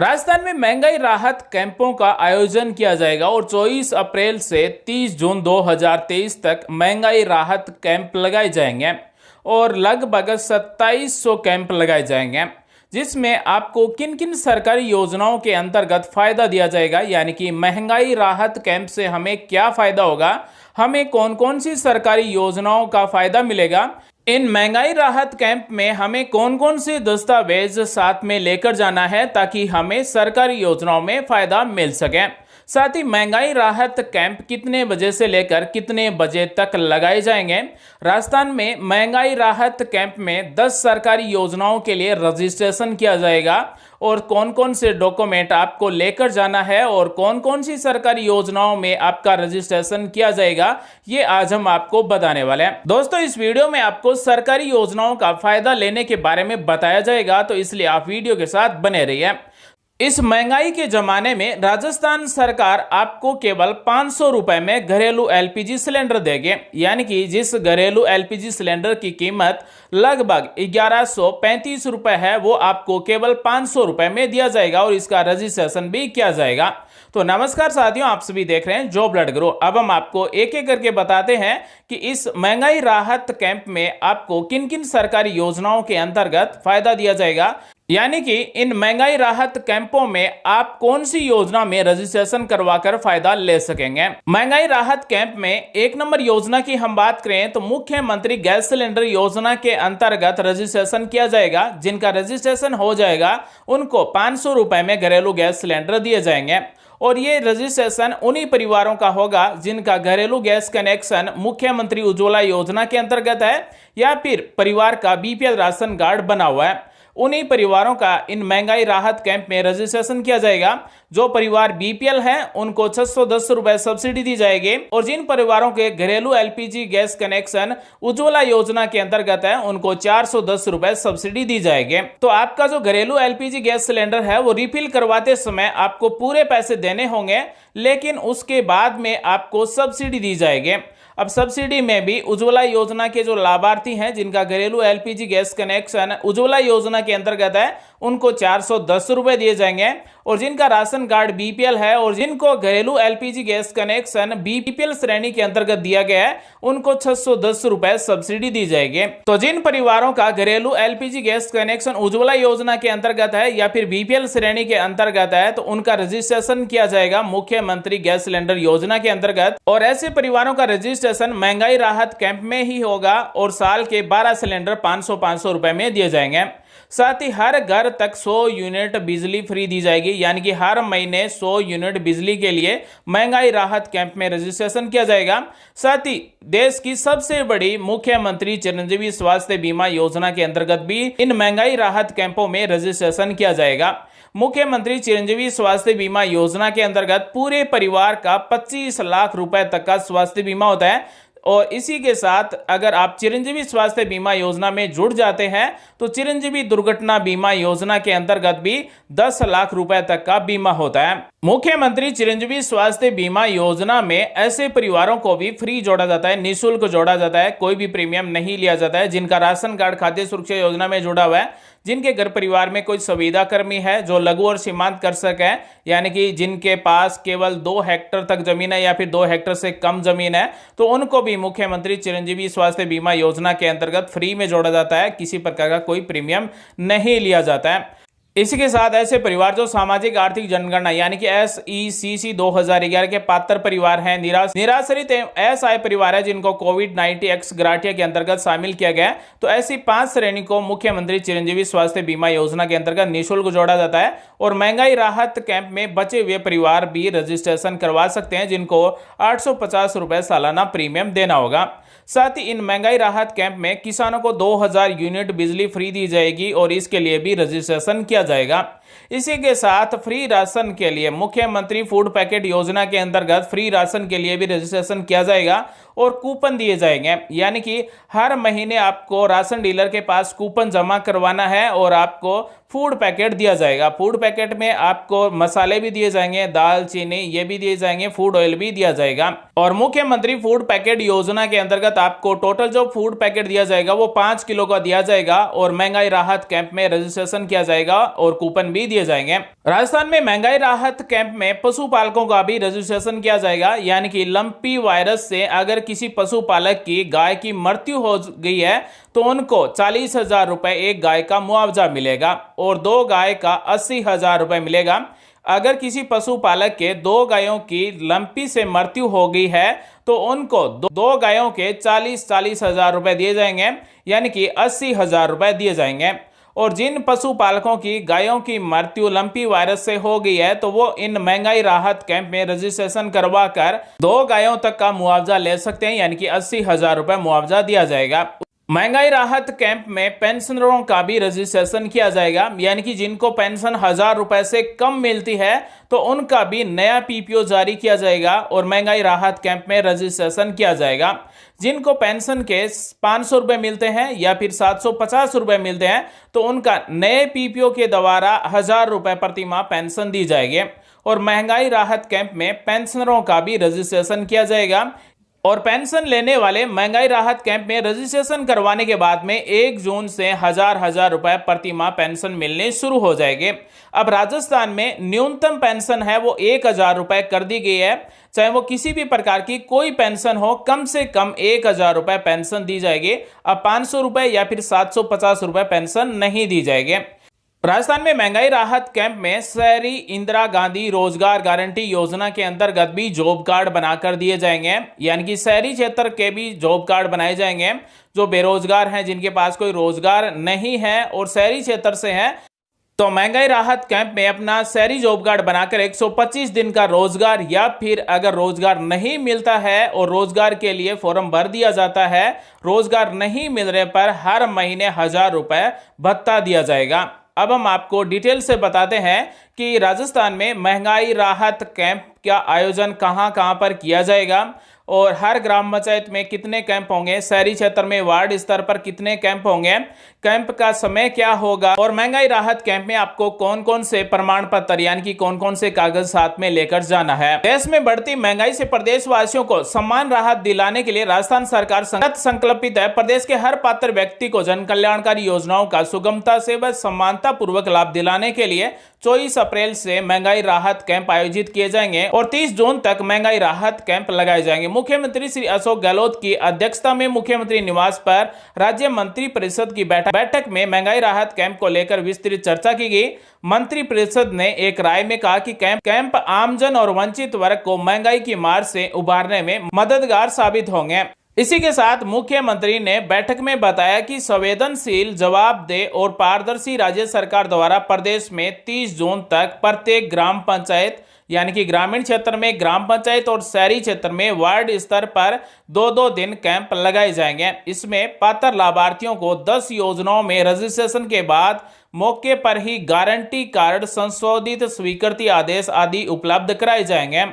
राजस्थान में महंगाई राहत कैंपों का आयोजन किया जाएगा और 24 अप्रैल से 30 जून 2023 तक महंगाई राहत कैंप लगाए जाएंगे और लगभग 2700 कैंप लगाए जाएंगे, जिसमें आपको किन किन सरकारी योजनाओं के अंतर्गत फायदा दिया जाएगा। यानी कि महंगाई राहत कैंप से हमें क्या फायदा होगा, हमें कौन कौन सी सरकारी योजनाओं का फायदा मिलेगा, इन महंगाई राहत कैंप में हमें कौन कौन से दस्तावेज साथ में लेकर जाना है ताकि हमें सरकारी योजनाओं में फायदा मिल सके। साथ ही महंगाई राहत कैंप कितने बजे से लेकर कितने बजे तक लगाए जाएंगे। राजस्थान में महंगाई राहत कैंप में 10 सरकारी योजनाओं के लिए रजिस्ट्रेशन किया जाएगा और कौन कौन से डॉक्यूमेंट आपको लेकर जाना है और कौन कौन सी सरकारी योजनाओं में आपका रजिस्ट्रेशन किया जाएगा, ये आज हम आपको बताने वाले हैं। दोस्तों, इस वीडियो में आपको सरकारी योजनाओं का फायदा लेने के बारे में बताया जाएगा, तो इसलिए आप वीडियो के साथ बने रहिए। इस महंगाई के जमाने में राजस्थान सरकार आपको केवल 500 रुपए में घरेलू एलपीजी सिलेंडर देगी। यानी कि जिस घरेलू एलपीजी सिलेंडर की कीमत लगभग 1135 रुपए है, वो आपको केवल 500 रुपए में दिया जाएगा और इसका रजिस्ट्रेशन भी किया जाएगा। तो नमस्कार साथियों, आप सभी देख रहे हैं जॉब लैड ग्रो। अब हम आपको एक एक करके बताते हैं कि इस महंगाई राहत कैंप में आपको किन किन सरकारी योजनाओं के अंतर्गत फायदा दिया जाएगा। यानी कि इन महंगाई राहत कैंपों में आप कौन सी योजना में रजिस्ट्रेशन करवाकर फायदा ले सकेंगे। महंगाई राहत कैंप में एक नंबर योजना की हम बात करें तो मुख्यमंत्री गैस सिलेंडर योजना के अंतर्गत रजिस्ट्रेशन किया जाएगा। जिनका रजिस्ट्रेशन हो जाएगा उनको 500 रुपए में घरेलू गैस सिलेंडर दिए जाएंगे और ये रजिस्ट्रेशन उन्हीं परिवारों का होगा जिनका घरेलू गैस कनेक्शन मुख्यमंत्री उज्ज्वला योजना के अंतर्गत है या फिर परिवार का बीपीएल राशन कार्ड बना हुआ है। उन्हीं परिवारों का इन महंगाई राहत कैंप में रजिस्ट्रेशन किया जाएगा। जो परिवार बीपीएल हैं उनको 610 रुपए सब्सिडी दी जाएगी और जिन परिवारों के घरेलू एलपीजी गैस कनेक्शन उज्ज्वला योजना के अंतर्गत है उनको 410 रुपए सब्सिडी दी जाएगी। तो आपका जो घरेलू एलपीजी गैस सिलेंडर है वो रिफिल करवाते समय आपको पूरे पैसे देने होंगे, लेकिन उसके बाद में आपको सब्सिडी दी जाएगी। अब सब्सिडी में भी उज्ज्वला योजना के जो लाभार्थी हैं जिनका घरेलू एलपीजी गैस कनेक्शन उज्ज्वला योजना के अंतर्गत है उनको 410 रुपए दिए जाएंगे और जिनका राशन कार्ड बीपीएल है और जिनको घरेलू एलपीजी गैस कनेक्शन बीपीएल श्रेणी के अंतर्गत दिया गया है उनको 610 रुपए सब्सिडी दी जाएगी। तो जिन परिवारों का घरेलू एलपीजी गैस कनेक्शन उज्ज्वला योजना के अंतर्गत है या फिर बीपीएल श्रेणी के अंतर्गत है तो उनका रजिस्ट्रेशन किया जाएगा मुख्यमंत्री गैस सिलेंडर योजना के अंतर्गत और ऐसे परिवारों का रजिस्ट्रेशन महंगाई राहत कैंप में ही होगा और साल के 12 सिलेंडर 500 रुपए में दिए जाएंगे। साथ ही हर घर तक 100 यूनिट बिजली फ्री दी जाएगी। यानी कि हर महीने 100 यूनिट बिजली के लिए महंगाई राहत कैंप में रजिस्ट्रेशन किया जाएगा। साथ ही देश की सबसे बड़ी मुख्यमंत्री चिरंजीवी स्वास्थ्य बीमा योजना के अंतर्गत भी इन महंगाई राहत कैंपों में रजिस्ट्रेशन किया जाएगा। मुख्यमंत्री चिरंजीवी स्वास्थ्य बीमा योजना के अंतर्गत पूरे परिवार का 25 लाख रुपए तक का स्वास्थ्य बीमा होता है और इसी के साथ अगर आप चिरंजीवी स्वास्थ्य बीमा योजना में जुड़ जाते हैं तो चिरंजीवी दुर्घटना बीमा योजना के अंतर्गत भी 10 लाख रुपए तक का बीमा होता है। मुख्यमंत्री चिरंजीवी स्वास्थ्य बीमा योजना में ऐसे परिवारों को भी फ्री जोड़ा जाता है, निःशुल्क जोड़ा जाता है, कोई भी प्रीमियम नहीं लिया जाता है। जिनका राशन कार्ड खाद्य सुरक्षा योजना में जुड़ा हुआ है, जिनके घर परिवार में कोई संविदा कर्मी है जो लघु और सीमांत कर सके, यानी कि जिनके पास केवल 2 हेक्टेयर तक जमीन है या फिर 2 हेक्टेयर से कम जमीन है, तो उनको भी मुख्यमंत्री चिरंजीवी स्वास्थ्य बीमा योजना के अंतर्गत फ्री में जोड़ा जाता है। किसी प्रकार का कोई प्रीमियम नहीं लिया जाता है। इसी के साथ ऐसे परिवार जो सामाजिक आर्थिक जनगणना यानी कि SECC 2011 के पात्र परिवार हैं, निराश्रित असहाय परिवार है जिनको कोविड-19 एक्स ग्राटिया के अंतर्गत शामिल किया गया है, तो ऐसी 5 श्रेणी को मुख्यमंत्री चिरंजीवी स्वास्थ्य बीमा योजना के अंतर्गत निःशुल्क जोड़ा जाता है और महंगाई राहत कैंप में बचे हुए परिवार भी रजिस्ट्रेशन करवा सकते हैं जिनको 850 रुपए सालाना प्रीमियम देना होगा। साथ ही इन महंगाई राहत कैंप में किसानों को 2000 यूनिट बिजली फ्री दी जाएगी और इसके लिए भी रजिस्ट्रेशन किया जाएगा। इसी के साथ फ्री राशन के लिए मुख्यमंत्री फूड पैकेट योजना के अंतर्गत फ्री राशन के लिए भी रजिस्ट्रेशन किया जाएगा और कूपन दिए जाएंगे। यानी कि हर महीने आपको राशन डीलर के पास कूपन जमा करवाना है और आपको फूड पैकेट दिया जाएगा। फूड पैकेट में आपको मसाले भी दिए जाएंगे, दाल, चीनी ये भी दिए जाएंगे, फूड ऑयल भी दिया जाएगा। और मुख्यमंत्री फूड पैकेट योजना के अंतर्गत आपको टोटल जो फूड पैकेट दिया जाएगा वो 5 किलो का दिया जाएगा और महंगाई राहत कैंप में रजिस्ट्रेशन किया जाएगा और कूपन भी दिए जाएंगे। राजस्थान में महंगाई राहत कैंप में पशुपालकों का भी रजिस्ट्रेशन किया जाएगा, यानी कि लंपी वायरस से अगर किसी पशुपालक की गाय की मृत्यु हो गई है तो उनको 40,000 रुपए एक गाय का मुआवजा मिलेगा और 2 गाय का 80,000 रुपए मिलेगा। अगर किसी पशुपालक के 2 गायों की लंपी से मृत्यु हो गई है तो उनको 2 गायों के 40,000 रुपए दिए जाएंगे, यानी कि 80,000 रुपए दिए जाएंगे। और जिन पशुपालकों की गायों की मृत्यु लंपी वायरस से हो गई है तो वो इन महंगाई राहत कैंप में रजिस्ट्रेशन करवा कर 2 गायों तक का मुआवजा ले सकते हैं, यानी कि 80,000 रुपए मुआवजा दिया जाएगा। महंगाई राहत कैंप में पेंशनरों का भी रजिस्ट्रेशन किया जाएगा, यानी कि जिनको पेंशन 1,000 रुपए से कम मिलती है तो उनका भी नया पीपीओ जारी किया जाएगा और महंगाई राहत कैंप में रजिस्ट्रेशन किया जाएगा। जिनको पेंशन के 500 रुपए मिलते हैं या फिर 750 रुपए मिलते हैं तो उनका नए पीपीओ के द्वारा 1,000 रुपए प्रति माह पेंशन दी जाएगी। और महंगाई राहत कैंप में पेंशनरों का भी रजिस्ट्रेशन किया जाएगा और पेंशन लेने वाले महंगाई राहत कैंप में रजिस्ट्रेशन करवाने के बाद में 1 जून से 1,000 रुपए प्रति माह पेंशन मिलने शुरू हो जाएंगे। अब राजस्थान में न्यूनतम पेंशन है वो 1,000 रुपए कर दी गई है, चाहे वो किसी भी प्रकार की कोई पेंशन हो, कम से कम 1,000 रुपए पेंशन दी जाएगी। अब 500 रुपए या फिर 750 रुपए पेंशन नहीं दी जाएगी। राजस्थान में महंगाई राहत कैंप में शहरी इंदिरा गांधी रोजगार गारंटी योजना के अंतर्गत भी जॉब कार्ड बनाकर दिए जाएंगे, यानी कि शहरी क्षेत्र के भी जॉब कार्ड बनाए जाएंगे। जो बेरोजगार हैं, जिनके पास कोई रोजगार नहीं है और शहरी क्षेत्र से हैं, तो महंगाई राहत कैंप में अपना शहरी जॉब कार्ड बनाकर 125 दिन का रोजगार या फिर अगर रोजगार नहीं मिलता है और रोजगार के लिए फॉर्म भर दिया जाता है, रोजगार नहीं मिलने पर हर महीने 1,000 रुपए भत्ता दिया जाएगा। अब हम आपको डिटेल से बताते हैं कि राजस्थान में महंगाई राहत कैंप का आयोजन कहां कहां पर किया जाएगा और हर ग्राम पंचायत में कितने कैंप होंगे, शहरी क्षेत्र में वार्ड स्तर पर कितने कैंप होंगे, कैंप का समय क्या होगा और महंगाई राहत कैंप में आपको कौन कौन से प्रमाण पत्र यानी कि कौन कौन से कागज साथ में लेकर जाना है। देश में बढ़ती महंगाई से प्रदेश वासियों को समान राहत दिलाने के लिए राजस्थान सरकार संकल्पित है। प्रदेश के हर पात्र व्यक्ति को जन कल्याणकारी योजनाओं का सुगमता से व समानता पूर्वक लाभ दिलाने के लिए 24 अप्रैल से महंगाई राहत कैंप आयोजित किए जाएंगे और 30 जून तक महंगाई राहत कैंप लगाए जाएंगे। मुख्यमंत्री श्री अशोक गहलोत की अध्यक्षता में मुख्यमंत्री निवास पर राज्य मंत्री परिषद की बैठक में महंगाई राहत कैंप को लेकर विस्तृत चर्चा की गई। मंत्री परिषद ने एक राय में कहा कि कैंप आमजन और वंचित वर्ग को महंगाई की मार से उबारने में मददगार साबित होंगे। इसी के साथ मुख्यमंत्री ने बैठक में बताया कि संवेदनशील, जवाबदेह और पारदर्शी राज्य सरकार द्वारा प्रदेश में 30 जून तक प्रत्येक ग्राम पंचायत यानी कि ग्रामीण क्षेत्र में ग्राम पंचायत और शहरी क्षेत्र में वार्ड स्तर पर 2-2 दिन कैंप लगाए जाएंगे। इसमें पात्र लाभार्थियों को 10 योजनाओं में रजिस्ट्रेशन के बाद मौके पर ही गारंटी कार्ड, संशोधित स्वीकृति आदेश आदि उपलब्ध कराए जाएंगे।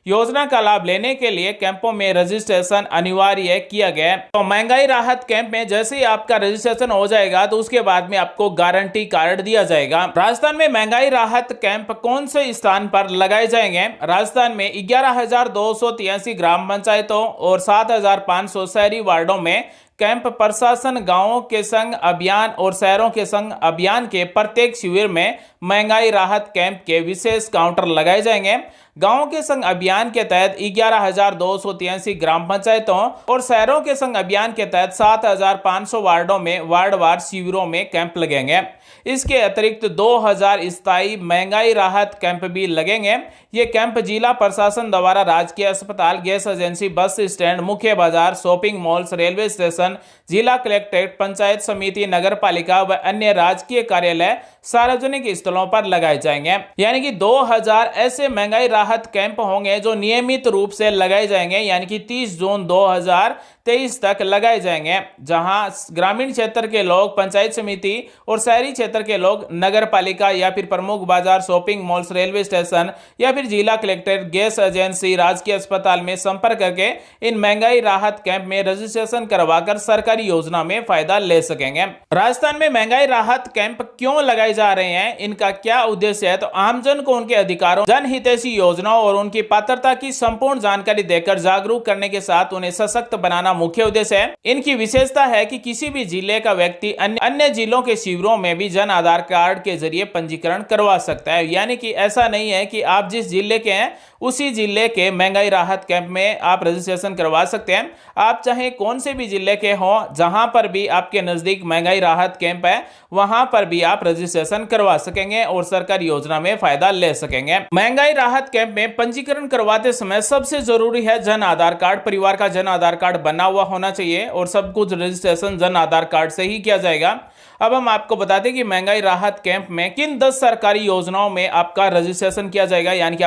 योजना का लाभ लेने के लिए कैंपों में रजिस्ट्रेशन अनिवार्य किया गया। तो महंगाई राहत कैंप में जैसे ही आपका रजिस्ट्रेशन हो जाएगा तो उसके बाद में आपको गारंटी कार्ड दिया जाएगा। राजस्थान में महंगाई राहत कैंप कौन से स्थान पर लगाए जाएंगे? राजस्थान में 11,283 ग्राम पंचायतों और 7,500 शहरी वार्डों में कैंप प्रशासन गांवों के संग अभियान और शहरों के संग अभियान के प्रत्येक शिविर में महंगाई राहत कैंप के विशेष काउंटर लगाए जाएंगे। गांवों के संग अभियान के तहत 11,283 ग्राम पंचायतों और शहरों के संग अभियान के तहत 7,500 वार्डों में वार्डवार शिविरों में कैंप लगेंगे। इसके अतिरिक्त 2,000 स्थायी महंगाई राहत कैंप भी लगेंगे। ये कैंप जिला प्रशासन द्वारा राजकीय अस्पताल, गैस एजेंसी, बस स्टैंड, मुख्य बाजार, शॉपिंग मॉल्स, रेलवे स्टेशन, जिला कलेक्ट्रेट, पंचायत समिति, नगर पालिका व अन्य राजकीय कार्यालय, सार्वजनिक स्थलों पर लगाए जाएंगे। यानी कि 2,000 ऐसे महंगाई राहत कैंप होंगे जो नियमित रूप से लगाए जाएंगे, यानी कि 30 जून 2023 2023 तक लगाए जाएंगे, जहां ग्रामीण क्षेत्र के लोग पंचायत समिति और शहरी क्षेत्र के लोग नगर पालिका या फिर प्रमुख बाजार, शॉपिंग मॉल्स, रेलवे स्टेशन या फिर जिला कलेक्टर, गैस एजेंसी, राजकीय अस्पताल में संपर्क करके इन महंगाई राहत कैंप में रजिस्ट्रेशन करवाकर सरकारी योजना में फायदा ले सकेंगे। राजस्थान में महंगाई राहत कैंप क्यों लगाए जा रहे हैं, इनका क्या उद्देश्य है? तो आमजन को उनके अधिकारों, जनहितैषी योजनाओं और उनकी पात्रता की संपूर्ण जानकारी देकर जागरूक करने के साथ उन्हें सशक्त बनाना मुख्य उद्देश्य है। इनकी विशेषता है कि किसी भी जिले का व्यक्ति अन्य जिलों के शिविरों में भी जन आधार कार्ड के जरिए पंजीकरण करवा सकता है। यानी कि ऐसा नहीं है कि आप जिस जिले के हैं उसी जिले के महंगाई राहत कैंप में आप रजिस्ट्रेशन करवा सकते हैं। आप चाहे कौन से भी जिले के हो, जहां पर भी आपके नजदीक महंगाई राहत कैंप है वहां पर भी आप रजिस्ट्रेशन करवा सकेंगे और सरकारी योजना में फायदा ले सकेंगे। महंगाई राहत कैंप में पंजीकरण करवाते समय सबसे जरूरी है जन आधार कार्ड। परिवार का जन आधार कार्ड बना हुआ होना चाहिए और सब कुछ रजिस्ट्रेशन जन आधार कार्ड से ही किया जाएगा। अब हम आपको बताते हैं कि महंगाई राहत कैंप में किन 10 सरकारी योजनाओं में आपका रजिस्ट्रेशन किया जाएगा, यानी कि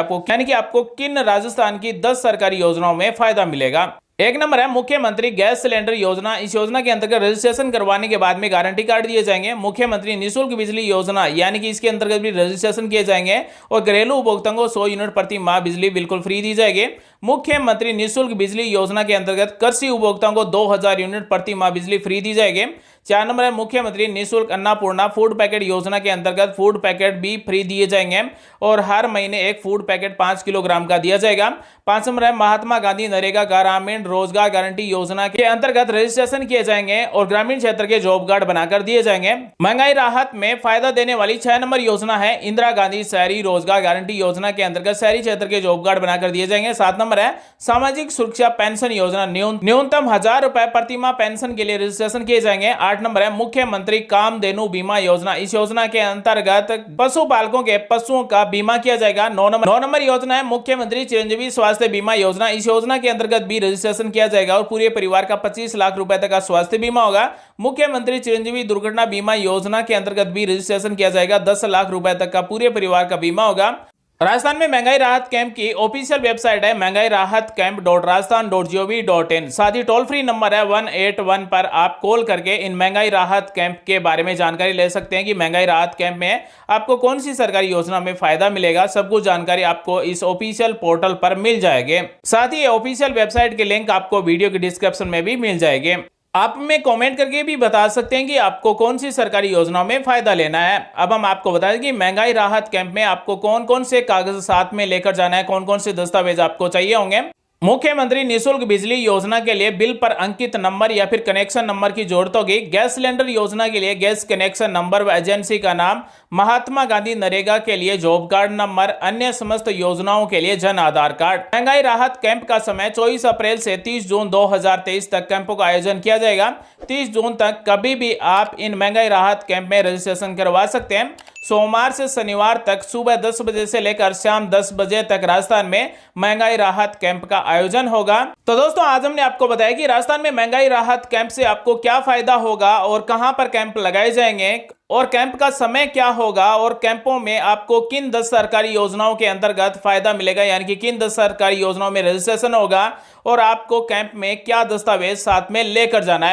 आपको किन राजस्थान की 10 सरकारी योजनाओं में फायदा मिलेगा। एक नंबर है मुख्यमंत्री गैस सिलेंडर योजना। इस योजना के अंतर्गत रजिस्ट्रेशन करवाने के बाद में गारंटी कार्ड दिए जाएंगे। मुख्यमंत्री निःशुल्क बिजली योजना, यानी कि इसके अंतर्गत भी रजिस्ट्रेशन किए जाएंगे और घरेलू उपभोक्ताओं को 100 यूनिट प्रति माह बिजली बिल्कुल फ्री दी जाएगी। मुख्यमंत्री निःशुल्क बिजली योजना के अंतर्गत कृषि उपभोक्ताओं को 2000 यूनिट प्रति माह बिजली फ्री दी जाएगी। 4 नंबर है मुख्यमंत्री निःशुल्क अन्नपूर्णा फूड पैकेट योजना के अंतर्गत फूड पैकेट भी फ्री दिए जाएंगे और हर महीने एक फूड पैकेट 5 किलोग्राम का दिया जाएगा। 5 नंबर है महात्मा गांधी नरेगा ग्रामीण रोजगार गारंटी योजना के अंतर्गत रजिस्ट्रेशन किए जाएंगे और ग्रामीण क्षेत्र के जॉब कार्ड बनाकर दिए जाएंगे। महंगाई राहत में फायदा देने वाली 6 नंबर योजना है इंदिरा गांधी शहरी रोजगार गारंटी योजना के अंतर्गत शहरी क्षेत्र के जॉब कार्ड बनाकर दिए जाएंगे। 7 नंबर है सामाजिक सुरक्षा पेंशन योजना, न्यूनतम 1000 रुपए प्रति माह पेंशन के लिए रजिस्ट्रेशन किए जाएंगे। 8 नंबर है मुख्यमंत्री कामधेनु बीमा योजना। इस योजना के अंतर्गत पशुपालकों के पशुओं का बीमा किया जाएगा। 9 नंबर योजना है मुख्यमंत्री चिरंजीवी स्वास्थ्य बीमा योजना। इस योजना के अंतर्गत भी रजिस्ट्रेशन किया जाएगा और पूरे परिवार का 25 लाख रुपए तक का स्वास्थ्य बीमा होगा। मुख्यमंत्री चिरंजीवी दुर्घटना बीमा योजना के अंतर्गत भी रजिस्ट्रेशन किया जाएगा। 10 लाख रुपए तक का पूरे परिवार का बीमा होगा। राजस्थान में महंगाई राहत कैंप की ऑफिशियल वेबसाइट है महंगाई राहत कैंप.rajasthan.gov.in। साथ ही टोल फ्री नंबर है 181 पर आप कॉल करके इन महंगाई राहत कैंप के बारे में जानकारी ले सकते हैं कि महंगाई राहत कैंप में आपको कौन सी सरकारी योजना में फायदा मिलेगा। सब कुछ जानकारी आपको इस ऑफिशियल पोर्टल पर मिल जाएगी। साथ ही ऑफिशियल वेबसाइट के लिंक आपको वीडियो के डिस्क्रिप्शन में भी मिल जाएंगे। आप में कमेंट करके भी बता सकते हैं कि आपको कौन सी सरकारी योजनाओं में फायदा लेना है। अब हम आपको बता दें कि महंगाई राहत कैंप में आपको कौन कौन से कागज साथ में लेकर जाना है, कौन कौन से दस्तावेज आपको चाहिए होंगे। मुख्यमंत्री निःशुल्क बिजली योजना के लिए बिल पर अंकित नंबर या फिर कनेक्शन नंबर की जरूरत होगी। गैस सिलेंडर योजना के लिए गैस कनेक्शन नंबर व एजेंसी का नाम। महात्मा गांधी नरेगा के लिए जॉब कार्ड नंबर। अन्य समस्त योजनाओं के लिए जन आधार कार्ड। महंगाई राहत कैंप का समय 24 अप्रैल से 30 जून 2023 तक कैंपों का आयोजन किया जाएगा। 30 जून तक कभी भी आप इन महंगाई राहत कैंप में रजिस्ट्रेशन करवा सकते हैं। सोमवार से शनिवार तक सुबह 10 बजे से लेकर शाम 10 बजे तक राजस्थान में महंगाई राहत कैंप का आयोजन होगा। तो दोस्तों आज हमने आपको बताया कि राजस्थान में महंगाई राहत कैंप से आपको क्या फायदा होगा और कहां पर कैंप लगाए जाएंगे और कैंप का समय क्या होगा और कैंपों में आपको किन 10 सरकारी योजनाओं के अंतर्गत फायदा मिलेगा, यानी कि किन 10 सरकारी योजनाओं में रजिस्ट्रेशन होगा और आपको कैंप में क्या दस्तावेज साथ में लेकर जाना है।